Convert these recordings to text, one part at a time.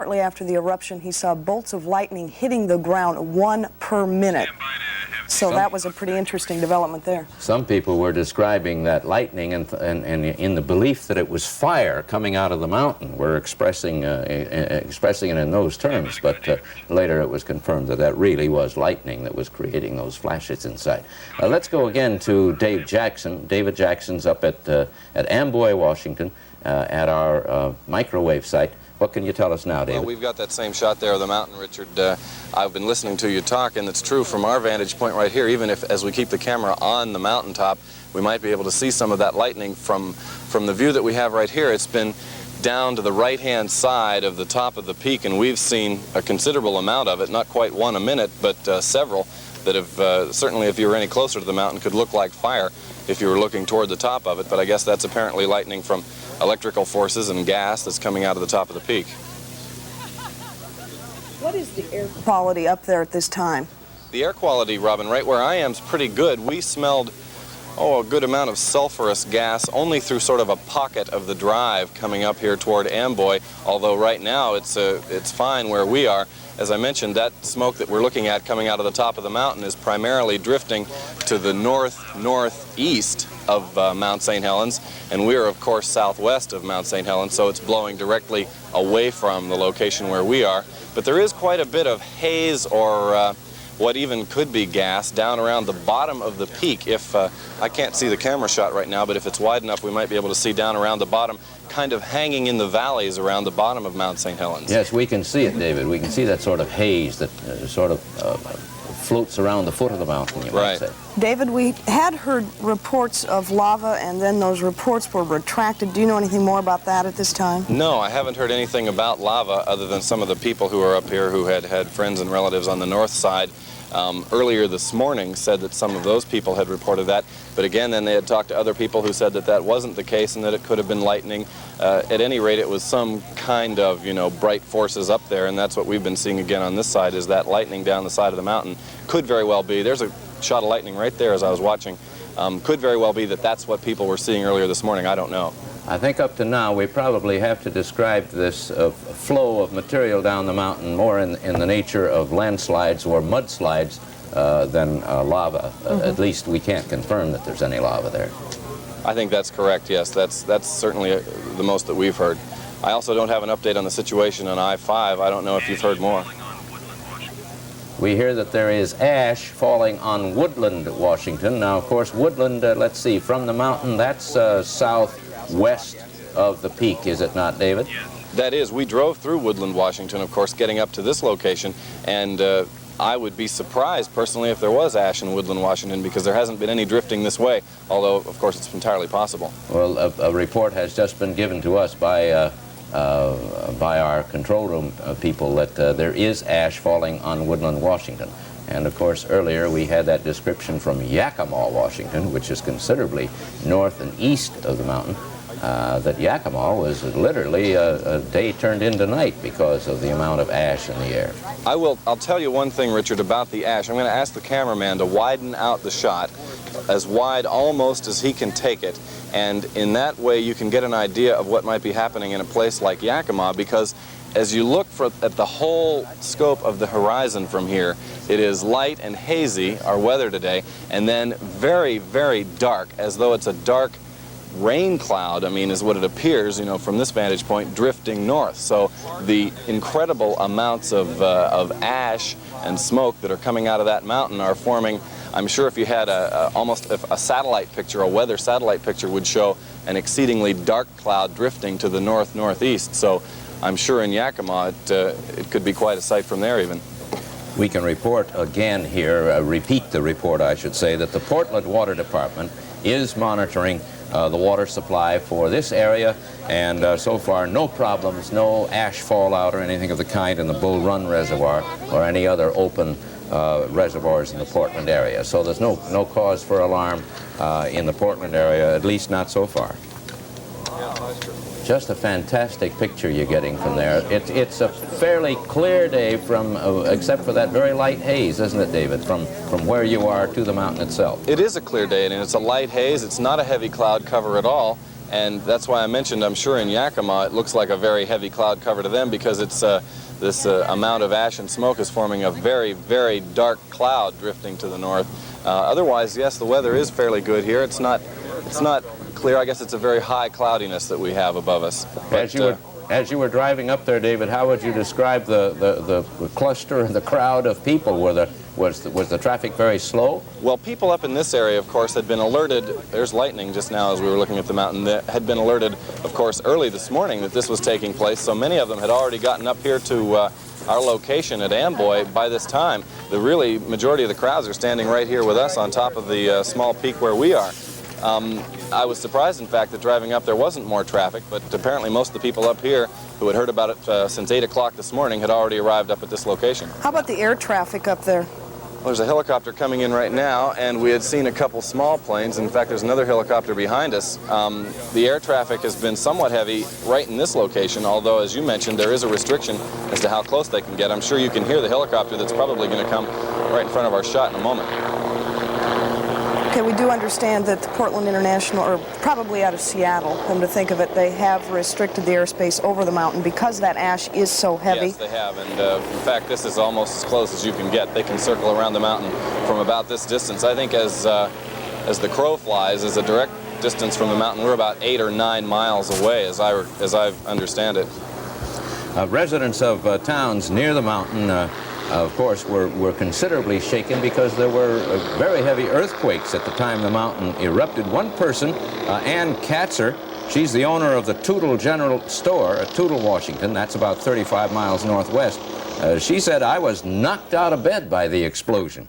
Shortly after the eruption, he saw bolts of lightning hitting the ground, 1 per minute. So that was a pretty interesting development there. Some people were describing that lightning and in the belief that it was fire coming out of the mountain. We're expressing it in those terms, but later it was confirmed that that really was lightning that was creating those flashes inside. Let's go again to Dave Jackson. David Jackson's up at Amboy, Washington, at our microwave site. What can you tell us now, David? Well, we've got that same shot there of the mountain, Richard. I've been listening to you talk, and it's true from our vantage point right here. Even if, as we keep the camera on the mountaintop, we might be able to see some of that lightning from the view that we have right here. It's been down to the right-hand side of the top of the peak, and we've seen a considerable amount of it, not quite one a minute, but several that have, certainly if you were any closer to the mountain, could look like fire if you were looking toward the top of it. But I guess that's apparently lightning from electrical forces and gas that's coming out of the top of the peak. What is the air quality up there at this time? The air quality, Robin, right where I am is pretty good. We smelled, a good amount of sulfurous gas only through sort of a pocket of the drive coming up here toward Amboy, although right now it's fine where we are. As I mentioned, that smoke that we're looking at coming out of the top of the mountain is primarily drifting to the northeast of Mount St. Helens, and we're of course southwest of Mount St. Helens, so it's blowing directly away from the location where we are. But there is quite a bit of haze or what even could be gas down around the bottom of the peak. If I can't see the camera shot right now, but if it's wide enough we might be able to see down around the bottom, kind of hanging in the valleys around the bottom of Mount St. Helens. Yes, we can see it, David. We can see that sort of haze that sort of floats around the foot of the mountain, you might say. David, we had heard reports of lava, and then those reports were retracted. Do you know anything more about that at this time? No, I haven't heard anything about lava other than some of the people who are up here who had friends and relatives on the north side. Earlier this morning said that some of those people had reported that, but again then they had talked to other people who said that that wasn't the case and that it could have been lightning. At any rate, it was some kind of, bright forces up there, and that's what we've been seeing again on this side, is that lightning down the side of the mountain. Could very well be, there's a shot of lightning right there as I was watching, could very well be that that's what people were seeing earlier this morning. I don't know. I think up to now we probably have to describe this flow of material down the mountain more in the nature of landslides or mudslides than lava. At least we can't confirm that there's any lava there. I think that's correct, yes. That's certainly the most that we've heard. I also don't have an update on the situation on I-5. I don't know if you've heard more. We hear that there is ash falling on Woodland, Washington. Now, of course, Woodland, let's see, from the mountain, that's southwest of the peak, is it not, David? That is. We drove through Woodland, Washington, of course, getting up to this location, and I would be surprised, personally, if there was ash in Woodland, Washington, because there hasn't been any drifting this way, although, of course, it's entirely possible. Well, a report has just been given to us by our control room people that there is ash falling on Woodland, Washington. And of course earlier we had that description from Yakima, Washington, which is considerably north and east of the mountain, that Yakima was literally a day turned into night because of the amount of ash in the air. I'll tell you one thing, Richard, about the ash. I'm going to ask the cameraman to widen out the shot as wide almost as he can take it, and in that way you can get an idea of what might be happening in a place like Yakima, because as you look at the whole scope of the horizon from here, it is light and hazy, our weather today, and then very, very dark, as though it's a dark rain cloud, is what it appears, from this vantage point, drifting north. So the incredible amounts of ash and smoke that are coming out of that mountain are forming. I'm sure if you had almost a satellite picture, a weather satellite picture, would show an exceedingly dark cloud drifting to the north-northeast. So I'm sure in Yakima it could be quite a sight from there even. We can report again here, repeat the report I should say, that the Portland Water Department is monitoring the water supply for this area, and so far no problems, no ash fallout or anything of the kind in the Bull Run Reservoir or any other open reservoirs in the Portland area. So there's no cause for alarm in the Portland area, at least not so far. Just a fantastic picture you're getting from there. It's a fairly clear day from, except for that very light haze, isn't it, David, from where you are to the mountain itself? It is a clear day, and it's a light haze. It's not a heavy cloud cover at all. And that's why I mentioned, I'm sure in Yakima it looks like a very heavy cloud cover to them, because it's this amount of ash and smoke is forming a very, very dark cloud drifting to the north. Otherwise, yes, the weather is fairly good here. It's not clear. I guess it's a very high cloudiness that we have above us. But, as you were driving up there, David, how would you describe the cluster and the crowd of people? Was the traffic very slow? Well, people up in this area, of course, had been alerted. There's lightning just now as we were looking at the mountain. They had been alerted, of course, early this morning that this was taking place. So many of them had already gotten up here to our location at Amboy by this time. The really majority of the crowds are standing right here with us on top of the small peak where we are. I was surprised, in fact, that driving up there wasn't more traffic, but apparently most of the people up here who had heard about it since 8 o'clock this morning had already arrived up at this location. How about the air traffic up there? Well, there's a helicopter coming in right now, and we had seen a couple small planes. In fact, there's another helicopter behind us. The air traffic has been somewhat heavy right in this location, although, as you mentioned, there is a restriction as to how close they can get. I'm sure you can hear the helicopter that's probably going to come right in front of our shot in a moment. Okay, we do understand that the Portland International, or probably out of Seattle, come to think of it, they have restricted the airspace over the mountain because that ash is so heavy. Yes, they have, and in fact, this is almost as close as you can get. They can circle around the mountain from about this distance. I think as the crow flies, as a direct distance from the mountain, we're about 8 or 9 miles away, as I understand it. Residents of towns near the mountain of course, were considerably shaken because there were very heavy earthquakes at the time the mountain erupted. One person, Ann Katzer, she's the owner of the Tootle General Store at Tootle, Washington. That's about 35 miles northwest. She said, "I was knocked out of bed by the explosion.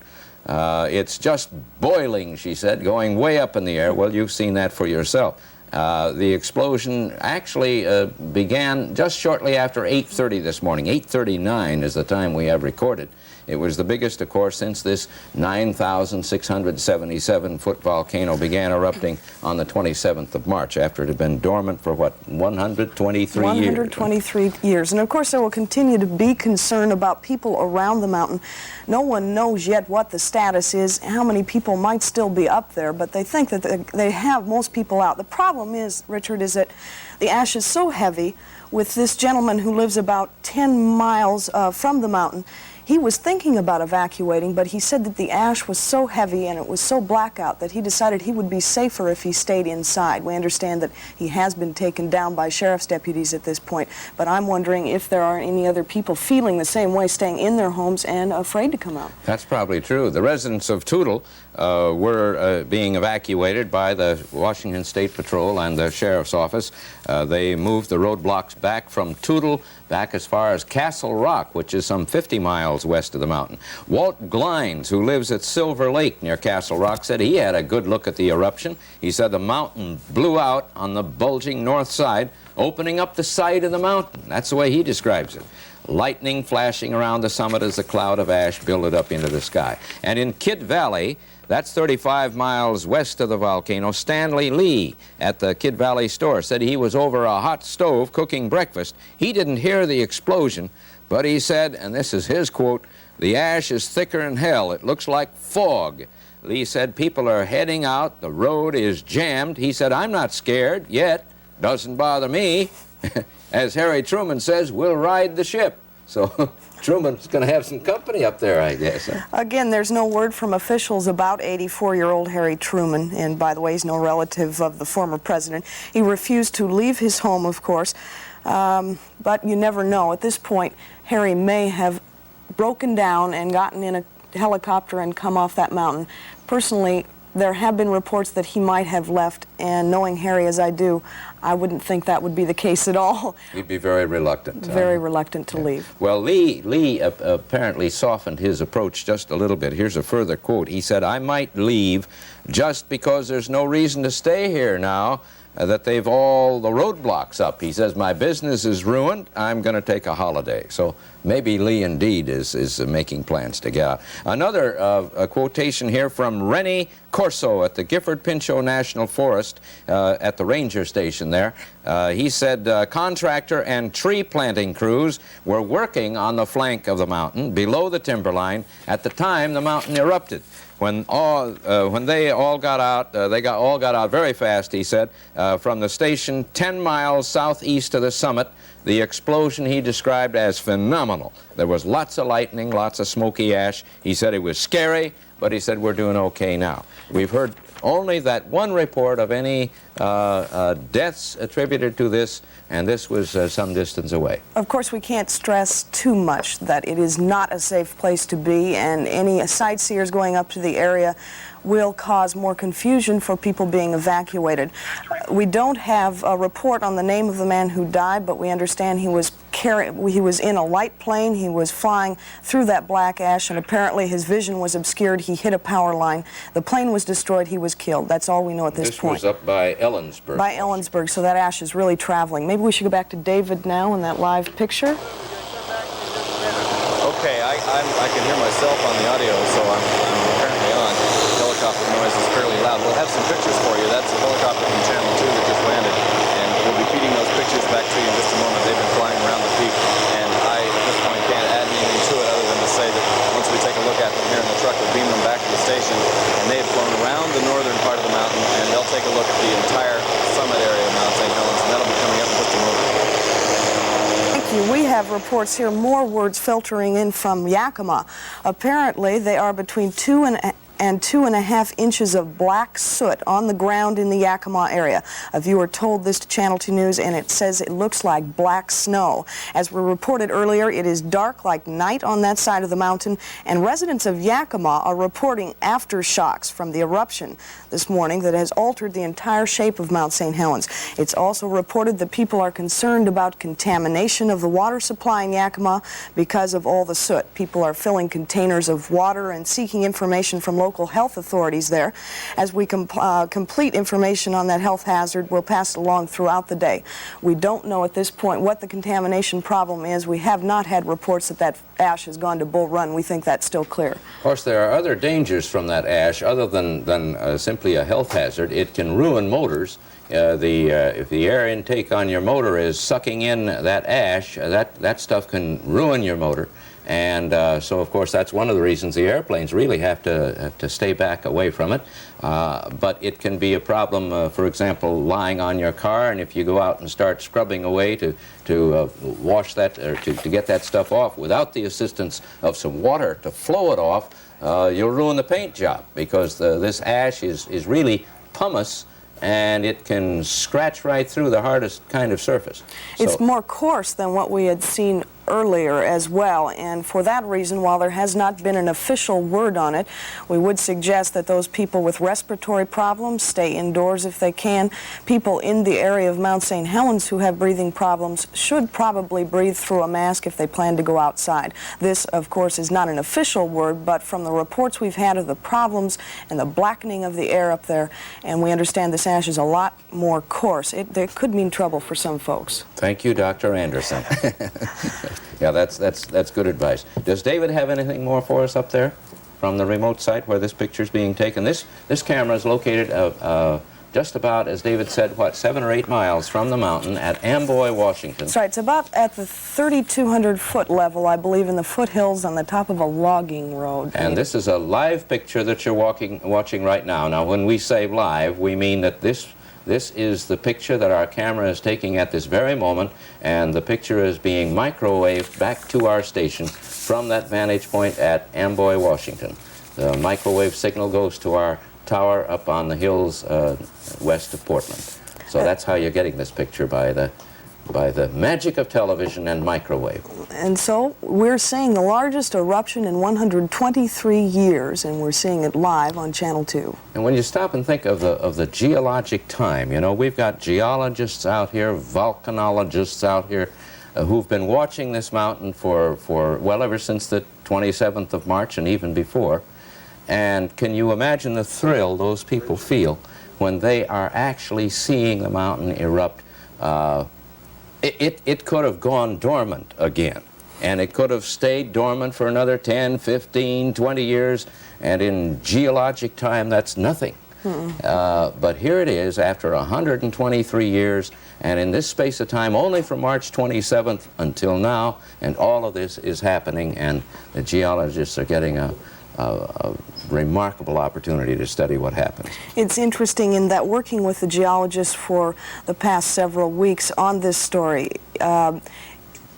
It's just boiling," she said, going way up in the air. Well, you've seen that for yourself. The explosion actually began just shortly after 8:30 this morning. 8:39 is the time we have recorded. It was the biggest, of course, since this 9,677-foot volcano began erupting on the 27th of March, after it had been dormant for, what, 123 years? 123 years. And, of course, there will continue to be concern about people around the mountain. No one knows yet what the status is, how many people might still be up there, but they think that they have most people out. The problem is, Richard, is that the ash is so heavy. With this gentleman who lives about 10 miles from the mountain, he was thinking about evacuating, but he said that the ash was so heavy and it was so black out that he decided he would be safer if he stayed inside. We understand that he has been taken down by sheriff's deputies at this point, but I'm wondering if there are any other people feeling the same way, staying in their homes and afraid to come out. That's probably true. The residents of Tootle were being evacuated by the Washington State Patrol and the sheriff's office. They moved the roadblocks back from Tootle back as far as Castle Rock, which is some 50 miles west of the mountain. Walt Glines, who lives at Silver Lake near Castle Rock, said he had a good look at the eruption. He said the mountain blew out on the bulging north side, opening up the side of the mountain. That's the way he describes it. Lightning flashing around the summit as a cloud of ash builded up into the sky. And in Kidd Valley, that's 35 miles west of the volcano, Stanley Lee at the Kidd Valley store said he was over a hot stove cooking breakfast. He didn't hear the explosion, but he said, and this is his quote, "The ash is thicker than hell. It looks like fog." Lee said people are heading out. The road is jammed. He said, "I'm not scared yet. Doesn't bother me." As Harry Truman says, "We'll ride the ship." So Truman's going to have some company up there, I guess. Huh? Again, there's no word from officials about 84-year-old Harry Truman, and by the way, he's no relative of the former president. He refused to leave his home, of course, but you never know. At this point, Harry may have broken down and gotten in a helicopter and come off that mountain. Personally, there have been reports that he might have left, and knowing Harry as I do, I wouldn't think that would be the case at all. He'd be very reluctant. Very reluctant to leave. Well, Lee apparently softened his approach just a little bit. Here's a further quote. He said, "I might leave just because there's no reason to stay here now, that they've all the roadblocks up." He says, "My business is ruined. I'm going to take a holiday." So maybe Lee indeed is making plans to get out. Another a quotation here from Rennie Corso at the Gifford Pinchot National Forest at the ranger station there. He said contractor and tree planting crews were working on the flank of the mountain below the timberline at the time the mountain erupted. When they all got out, all got out very fast, he said, from the station 10 miles southeast of the summit. The explosion he described as phenomenal. There was lots of lightning, lots of smoky ash. He said it was scary, but he said we're doing okay now. We've heard only that one report of any deaths attributed to this, and this was some distance away. Of course, we can't stress too much that it is not a safe place to be, and any sightseers going up to the area will cause more confusion for people being evacuated. We don't have a report on the name of the man who died, but we understand he was in a light plane. He was flying through that black ash, and apparently his vision was obscured. He hit a power line. The plane was destroyed. He was killed. That's all we know at this point. This was up by Ellensburg. By Ellensburg, so that ash is really traveling. Maybe we should go back to David now in that live picture. Okay, I can hear myself on the audio, so I'm apparently on. Helicopter noise is fairly loud. We'll have some pictures for you. That's a helicopter from Channel 2 that just landed, and we'll be feeding those pictures back to you in just a moment. They've been flying around the peak, and I, at this point, can't add anything to it other than to say that once we take a look at them here in the truck, we'll beam them back to the station, and they've flown around the northern part of the mountain, and they'll take a look at the entire summit area of Mount St. Helens, and that'll be coming up in just a moment. We have reports here, more words filtering in from Yakima. Apparently, they are between 2 and 2.5 inches of black soot on the ground in the Yakima area. A viewer told this to Channel 2 News, and it says it looks like black snow. As we reported earlier, it is dark like night on that side of the mountain, and residents of Yakima are reporting aftershocks from the eruption this morning that has altered the entire shape of Mount St. Helens. It's also reported that people are concerned about contamination of the water supply in Yakima because of all the soot. People are filling containers of water and seeking information from local health authorities there. As we complete information on that health hazard, we'll pass it along throughout the day. We don't know at this point what the contamination problem is. We have not had reports that that ash has gone to Bull Run. We think that's still clear. Of course, there are other dangers from that ash other than simply a health hazard. It can ruin motors. If the air intake on your motor is sucking in that ash, that stuff can ruin your motor. And so, of course, that's one of the reasons the airplanes really have to stay back away from it. But it can be a problem, for example, lying on your car, and if you go out and start scrubbing away to wash that, or to get that stuff off without the assistance of some water to flow it off, you'll ruin the paint job, because this ash is really pumice, and it can scratch right through the hardest kind of surface. It's more coarse than what we had seen earlier as well, and for that reason, while there has not been an official word on it, we would suggest that those people with respiratory problems stay indoors if they can. People in the area of Mount St. Helens who have breathing problems should probably breathe through a mask if they plan to go outside. This, of course, is not an official word, but from the reports we've had of the problems and the blackening of the air up there, and we understand this ash is a lot more coarse, there could mean trouble for some folks. Thank you, Dr. Anderson. Yeah, that's good advice. Does David have anything more for us up there from the remote site where this picture is being taken? This camera is located just about, as David said, 7 or 8 miles from the mountain at Amboy, Washington. That's right. It's about at the 3,200-foot level, I believe, in the foothills on the top of a logging road. And this is a live picture that you're watching right now. Now, when we say live, we mean that this is the picture that our camera is taking at this very moment, and the picture is being microwaved back to our station from that vantage point at Amboy, Washington. The microwave signal goes to our tower up on the hills west of Portland. So that's how you're getting this picture, by the magic of television and microwave. And so we're seeing the largest eruption in 123 years, and we're seeing it live on Channel 2. And when you stop and think of the geologic time, you know, we've got geologists out here, volcanologists out here, who've been watching this mountain for well, ever since the 27th of March and even before. And can you imagine the thrill those people feel when they are actually seeing the mountain erupt? It could have gone dormant again, and it could have stayed dormant for another 10, 15, 20 years, and in geologic time, that's nothing. But here it is after 123 years, and in this space of time, only from March 27th until now, and all of this is happening, and the geologists are getting a remarkable opportunity to study what happens. It's interesting in that working with the geologists for the past several weeks on this story,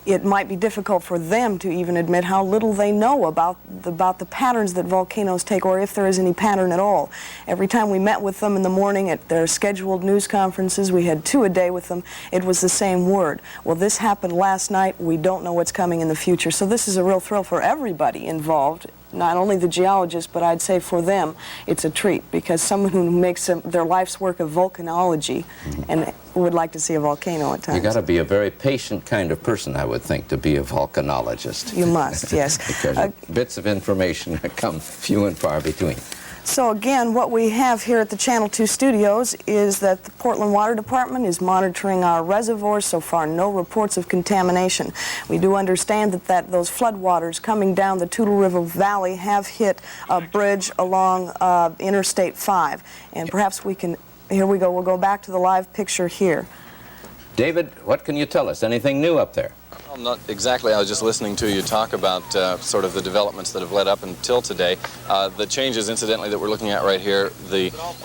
it might be difficult for them to even admit how little they know about the patterns that volcanoes take, or if there is any pattern at all. Every time we met with them in the morning at their scheduled news conferences, we had 2 a day with them, it was the same word. Well, this happened last night, we don't know what's coming in the future. So this is a real thrill for everybody involved, not only the geologists, but I'd say for them it's a treat, because someone who makes their life's work of volcanology and would like to see a volcano at times. You got to be a very patient kind of person, I would think, to be a volcanologist. You must, yes. Because bits of information come few and far between. So again, what we have here at the Channel 2 studios is that the Portland Water Department is monitoring our reservoirs. So far, no reports of contamination. We do understand that those floodwaters coming down the Toutle River Valley have hit a bridge along Interstate 5. And perhaps we can, here we go, we'll go back to the live picture here. David, what can you tell us? Anything new up there? Well, not exactly. I was just listening to you talk about sort of the developments that have led up until today. The changes, incidentally, that we're looking at right here,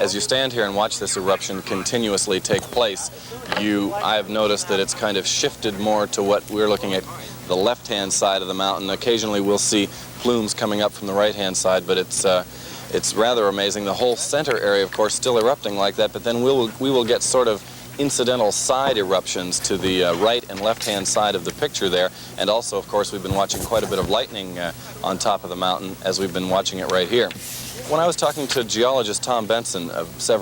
as you stand here and watch this eruption continuously take place, I have noticed that it's kind of shifted more to what we're looking at, the left-hand side of the mountain. Occasionally we'll see plumes coming up from the right-hand side, but it's rather amazing. The whole center area, of course, still erupting like that, but then we will get sort of incidental side eruptions to the right and left-hand side of the picture there. And also, of course, we've been watching quite a bit of lightning on top of the mountain as we've been watching it right here. When I was talking to geologist Tom Benson of several